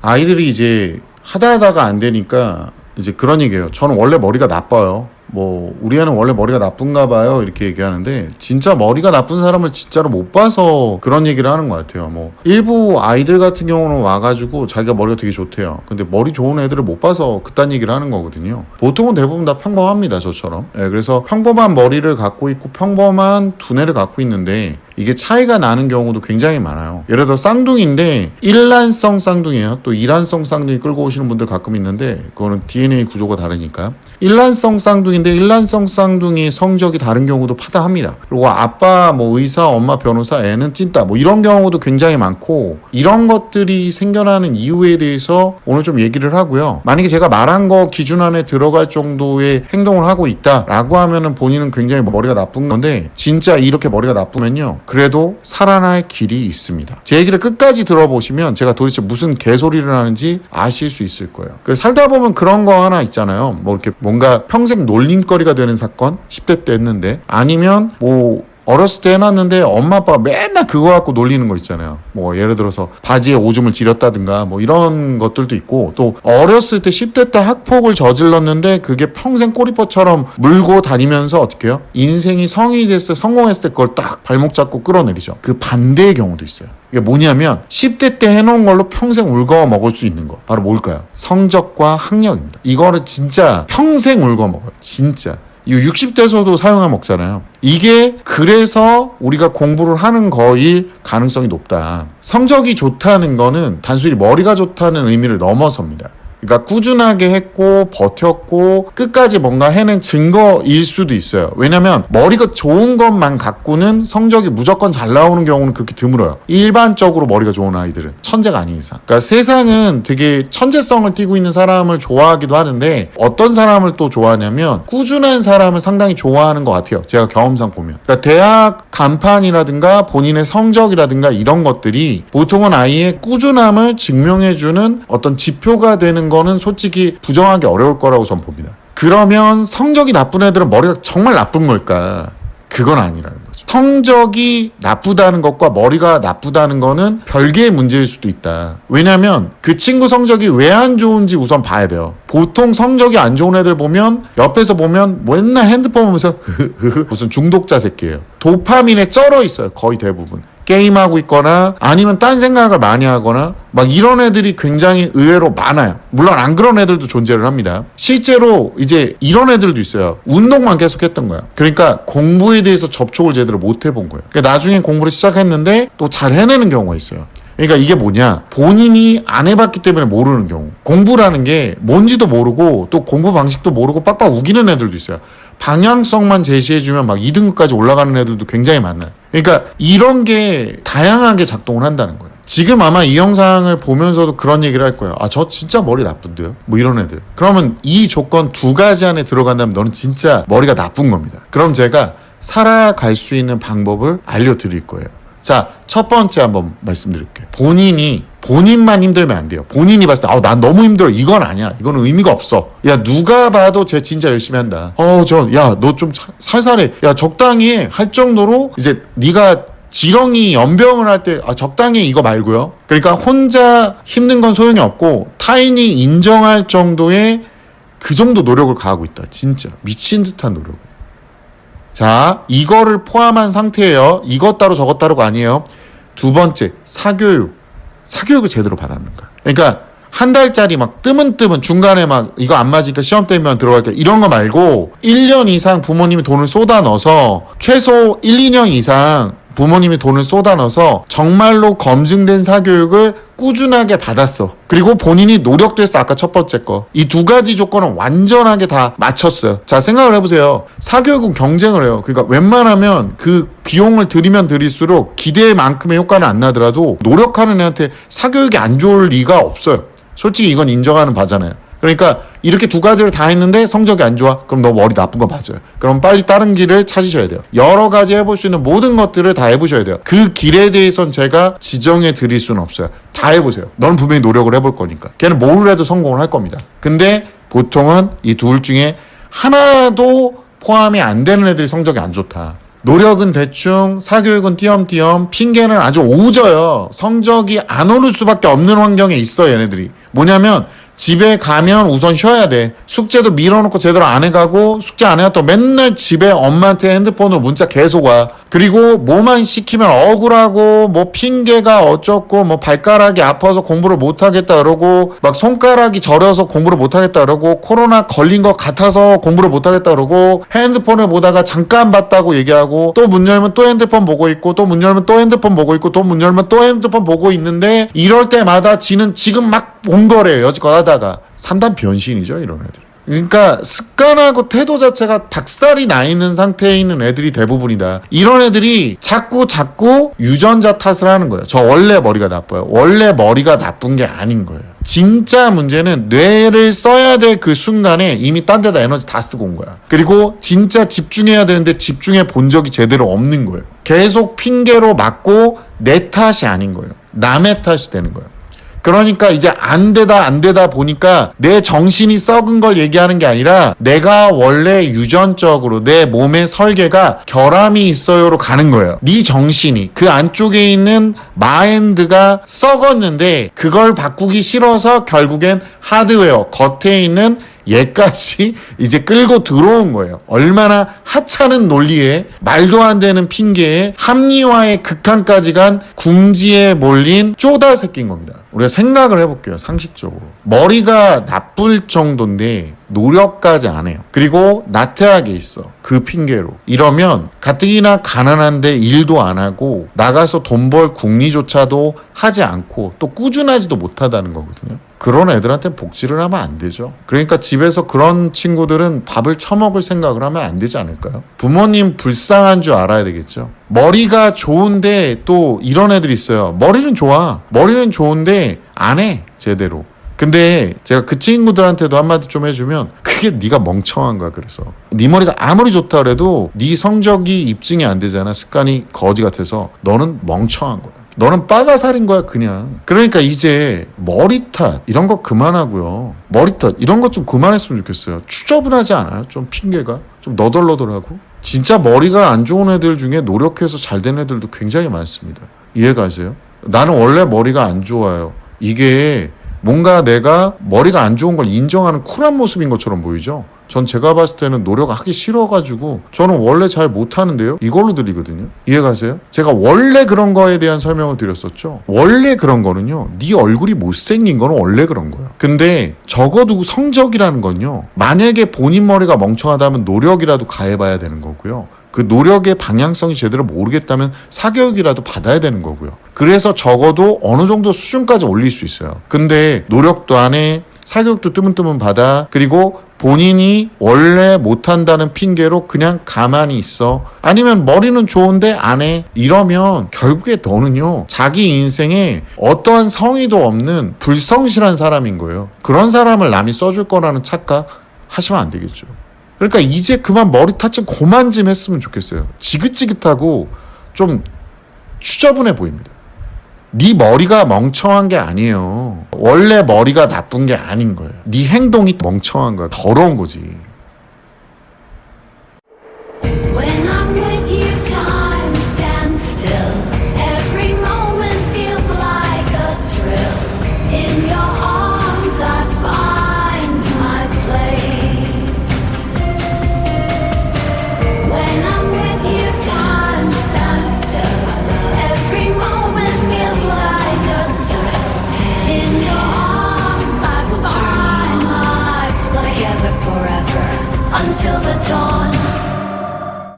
아이들이 이제 하다가 안 되니까 이제 그런 얘기예요. 저는 원래 머리가 나빠요. 뭐 우리 애는 원래 머리가 나쁜가 봐요 이렇게 얘기하는데, 진짜 머리가 나쁜 사람을 진짜로 못 봐서 그런 얘기를 하는 것 같아요. 뭐 일부 아이들 같은 경우는 와가지고 자기가 머리가 되게 좋대요. 근데 머리 좋은 애들을 못 봐서 그딴 얘기를 하는 거거든요. 보통은 대부분 다 평범합니다, 저처럼. 그래서 평범한 머리를 갖고 있고 평범한 두뇌를 갖고 있는데 이게 차이가 나는 경우도 굉장히 많아요. 예를 들어 쌍둥이인데 일란성 쌍둥이에요. 또 이란성 쌍둥이 끌고 오시는 분들 가끔 있는데 그거는 DNA 구조가 다르니까. 일란성 쌍둥이인데 일란성 쌍둥이 성적이 다른 경우도 파다합니다. 그리고 아빠 뭐 의사, 엄마 변호사, 애는 찐따 뭐 이런 경우도 굉장히 많고, 이런 것들이 생겨나는 이유에 대해서 오늘 좀 얘기를 하고요. 만약에 제가 말한 거 기준 안에 들어갈 정도의 행동을 하고 있다라고 하면은 본인은 굉장히 머리가 나쁜 건데, 진짜 이렇게 머리가 나쁘면요, 그래도 살아날 길이 있습니다. 제 얘기를 끝까지 들어보시면 제가 도대체 무슨 개소리를 하는지 아실 수 있을 거예요. 살다 보면 그런 거 하나 있잖아요. 뭐 이렇게 뭔가 평생 놀림거리가 되는 사건 10대 때 했는데, 아니면 뭐 어렸을 때 해놨는데 엄마 아빠가 맨날 그거 갖고 놀리는 거 있잖아요. 뭐 예를 들어서 바지에 오줌을 지렸다든가 뭐 이런 것들도 있고, 또 어렸을 때 10대 때 학폭을 저질렀는데 그게 평생 꼬리뼈처럼 물고 다니면서 어떻게 해요? 인생이 성이 됐을 때, 성공했을 때 그걸 딱 발목 잡고 끌어내리죠. 그 반대의 경우도 있어요. 이게 뭐냐면 10대 때 해놓은 걸로 평생 울거 먹을 수 있는 거, 바로 뭘까요? 성적과 학력입니다. 이거를 진짜 평생 울거 먹어요. 진짜. 이 60대에서도 사용해 먹잖아요. 이게 그래서 우리가 공부를 하는 거일 가능성이 높다. 성적이 좋다는 거는 단순히 머리가 좋다는 의미를 넘어섭니다. 그러니까 꾸준하게 했고 버텼고 끝까지 뭔가 해낸 증거일 수도 있어요. 왜냐면 머리가 좋은 것만 갖고는 성적이 무조건 잘 나오는 경우는 그렇게 드물어요. 일반적으로 머리가 좋은 아이들은 천재가 아닌 이상. 그러니까 세상은 되게 천재성을 띠고 있는 사람을 좋아하기도 하는데, 어떤 사람을 또 좋아하냐면 꾸준한 사람을 상당히 좋아하는 것 같아요. 제가 경험상 보면. 그러니까 대학 간판이라든가 본인의 성적이라든가 이런 것들이 보통은 아이의 꾸준함을 증명해주는 어떤 지표가 되는 거는 솔직히 부정하기 어려울 거라고 전 봅니다. 그러면 성적이 나쁜 애들은 머리가 정말 나쁜 걸까? 그건 아니라는 거죠. 성적이 나쁘다는 것과 머리가 나쁘다는 거는 별개의 문제일 수도 있다. 왜냐면 그 친구 성적이 왜 안 좋은지 우선 봐야 돼요. 보통 성적이 안 좋은 애들 보면 옆에서 보면 맨날 핸드폰 보면서 무슨 중독자 새끼예요. 도파민에 쩔어 있어요. 거의 대부분. 게임하고 있거나 아니면 딴 생각을 많이 하거나 막 이런 애들이 굉장히 의외로 많아요. 물론 안 그런 애들도 존재를 합니다. 실제로 이제 이런 애들도 있어요. 운동만 계속 했던 거야. 그러니까 공부에 대해서 접촉을 제대로 못 해본 거예요. 그러니까 나중에 공부를 시작했는데 또 잘 해내는 경우가 있어요. 그러니까 이게 뭐냐, 본인이 안 해봤기 때문에 모르는 경우. 공부라는 게 뭔지도 모르고 또 공부 방식도 모르고 빡빡 우기는 애들도 있어요. 방향성만 제시해주면 막 2등급까지 올라가는 애들도 굉장히 많아요. 그러니까 이런 게 다양하게 작동을 한다는 거예요. 지금 아마 이 영상을 보면서도 그런 얘기를 할 거예요. 아, 저 진짜 머리 나쁜데요? 뭐 이런 애들. 그러면 이 조건 두 가지 안에 들어간다면 너는 진짜 머리가 나쁜 겁니다. 그럼 제가 살아갈 수 있는 방법을 알려드릴 거예요. 자, 첫 번째 한번 말씀드릴게요. 본인만 힘들면 안 돼요. 본인이 봤을 때, 난 너무 힘들어. 이건 아니야. 이건 의미가 없어. 야, 누가 봐도 쟤 진짜 열심히 한다. 야, 너 좀 살살해. 야, 적당히 할 정도로 이제 네가 지렁이 연병을 할 때, 적당히 이거 말고요. 그러니까 혼자 힘든 건 소용이 없고 타인이 인정할 정도의 그 정도 노력을 가하고 있다. 진짜. 미친 듯한 노력. 자, 이거를 포함한 상태예요. 이것 따로 저것 따로가 아니에요. 두 번째, 사교육을 제대로 받았는가. 그러니까 한 달짜리 막 뜨문뜨문 중간에 막 이거 안 맞으니까 시험 때면 들어갈게 이런 거 말고 1년 이상 부모님이 돈을 쏟아 넣어서, 최소 1, 2년 이상 부모님이 돈을 쏟아 넣어서 정말로 검증된 사교육을 꾸준하게 받았어. 그리고 본인이 노력도 했어. 아까 첫 번째 거. 이 두 가지 조건은 완전하게 다 맞췄어요. 자, 생각을 해보세요. 사교육은 경쟁을 해요. 그러니까 웬만하면 그 비용을 들이면 들일수록 기대만큼의 효과는 안 나더라도 노력하는 애한테 사교육이 안 좋을 리가 없어요. 솔직히 이건 인정하는 바잖아요. 그러니까 이렇게 두 가지를 다 했는데 성적이 안 좋아? 그럼 너 머리 나쁜 거 맞아요. 그럼 빨리 다른 길을 찾으셔야 돼요. 여러 가지 해볼 수 있는 모든 것들을 다 해보셔야 돼요. 그 길에 대해서는 제가 지정해 드릴 수는 없어요. 다 해보세요. 너는 분명히 노력을 해볼 거니까. 걔는 뭘 해도 성공을 할 겁니다. 근데 보통은 이 둘 중에 하나도 포함이 안 되는 애들이 성적이 안 좋다. 노력은 대충, 사교육은 띄엄띄엄, 핑계는 아주 오져요. 성적이 안 오를 수밖에 없는 환경에 있어, 얘네들이. 뭐냐면 집에 가면 우선 쉬어야 돼. 숙제도 밀어놓고 제대로 안 해가고, 숙제 안 해가 또 맨날 집에 엄마한테 핸드폰으로 문자 계속 와. 그리고 뭐만 시키면 억울하고, 뭐 핑계가 어쩌고, 뭐 발가락이 아파서 공부를 못하겠다 그러고, 막 손가락이 저려서 공부를 못하겠다 그러고, 코로나 걸린 것 같아서 공부를 못하겠다 그러고, 핸드폰을 보다가 잠깐 봤다고 얘기하고, 또 문 열면 또 핸드폰 보고 있고, 또 문 열면 또 핸드폰 보고 있고, 또 문 열면 또 핸드폰 보고 있는데, 이럴 때마다 지는 지금 막 본 거래요. 여지껏 하다가. 상담 변신이죠, 이런 애들. 그러니까 습관하고 태도 자체가 닭살이 나 있는 상태에 있는 애들이 대부분이다. 이런 애들이 자꾸 유전자 탓을 하는 거예요. 저 원래 머리가 나빠요. 원래 머리가 나쁜 게 아닌 거예요. 진짜 문제는 뇌를 써야 될 그 순간에 이미 딴 데다 에너지 다 쓰고 온 거야. 그리고 진짜 집중해야 되는데 집중해 본 적이 제대로 없는 거예요. 계속 핑계로 맞고 내 탓이 아닌 거예요. 남의 탓이 되는 거예요. 그러니까 이제 안 되다 보니까 내 정신이 썩은 걸 얘기하는 게 아니라 내가 원래 유전적으로 내 몸의 설계가 결함이 있어요로 가는 거예요. 네 정신이 그 안쪽에 있는 마인드가 썩었는데 그걸 바꾸기 싫어서 결국엔 하드웨어 겉에 있는 얘까지 이제 끌고 들어온 거예요. 얼마나 하찮은 논리에 말도 안 되는 핑계에 합리화의 극한까지 간 궁지에 몰린 쪼다 새끼인 겁니다. 우리가 생각을 해볼게요. 상식적으로. 머리가 나쁠 정도인데 노력까지 안 해요. 그리고 나태하게 있어. 그 핑계로. 이러면 가뜩이나 가난한데 일도 안 하고 나가서 돈 벌 궁리조차도 하지 않고 또 꾸준하지도 못하다는 거거든요. 그런 애들한테 복지를 하면 안 되죠. 그러니까 집에서 그런 친구들은 밥을 처먹을 생각을 하면 안 되지 않을까요? 부모님 불쌍한 줄 알아야 되겠죠. 머리가 좋은데 또 이런 애들이 있어요. 머리는 좋아. 머리는 좋은데 안 해. 제대로. 근데 제가 그 친구들한테도 한마디 좀 해주면 그게 네가 멍청한 거야. 그래서 네 머리가 아무리 좋다 그래도 네 성적이 입증이 안 되잖아. 습관이 거지 같아서 너는 멍청한 거야. 너는 빠가살인 거야 그냥. 그러니까 이제 머리 탓 이런 거 그만하고요. 머리 탓 이런 거 좀 그만했으면 좋겠어요. 추저분하지 않아요? 좀 핑계가 좀 너덜너덜하고. 진짜 머리가 안 좋은 애들 중에 노력해서 잘 된 애들도 굉장히 많습니다. 이해가세요? 나는 원래 머리가 안 좋아요. 이게 뭔가 내가 머리가 안 좋은 걸 인정하는 쿨한 모습인 것처럼 보이죠? 전 제가 봤을 때는 노력하기 싫어가지고 저는 원래 잘 못하는데요? 이걸로 들리거든요. 이해가세요? 제가 원래 그런 거에 대한 설명을 드렸었죠. 원래 그런 거는요. 네 얼굴이 못생긴 거는 원래 그런 거예요. 근데 적어도 성적이라는 건요. 만약에 본인 머리가 멍청하다면 노력이라도 가해봐야 되는 거고요. 그 노력의 방향성이 제대로 모르겠다면 사교육이라도 받아야 되는 거고요. 그래서 적어도 어느 정도 수준까지 올릴 수 있어요. 근데 노력도 안 해, 사교육도 뜨문뜨문 받아, 그리고 본인이 원래 못한다는 핑계로 그냥 가만히 있어. 아니면 머리는 좋은데 안 해. 이러면 결국에 너는요. 자기 인생에 어떠한 성의도 없는 불성실한 사람인 거예요. 그런 사람을 남이 써줄 거라는 착각 하시면 안 되겠죠. 그러니까 이제 그만 머리 탓 좀 그만 좀 했으면 좋겠어요. 지긋지긋하고 좀 추저분해 보입니다. 네 머리가 멍청한 게 아니에요. 원래 머리가 나쁜 게 아닌 거예요. 네 행동이 멍청한 거야. 더러운 거지. When I'm with you, time stands still. Every moment feels like a thrill. In your arms, I find my place. When I'm with you, time stands still. Every moment feels like a thrill. In your arms, I find my place. Together forever until the dawn.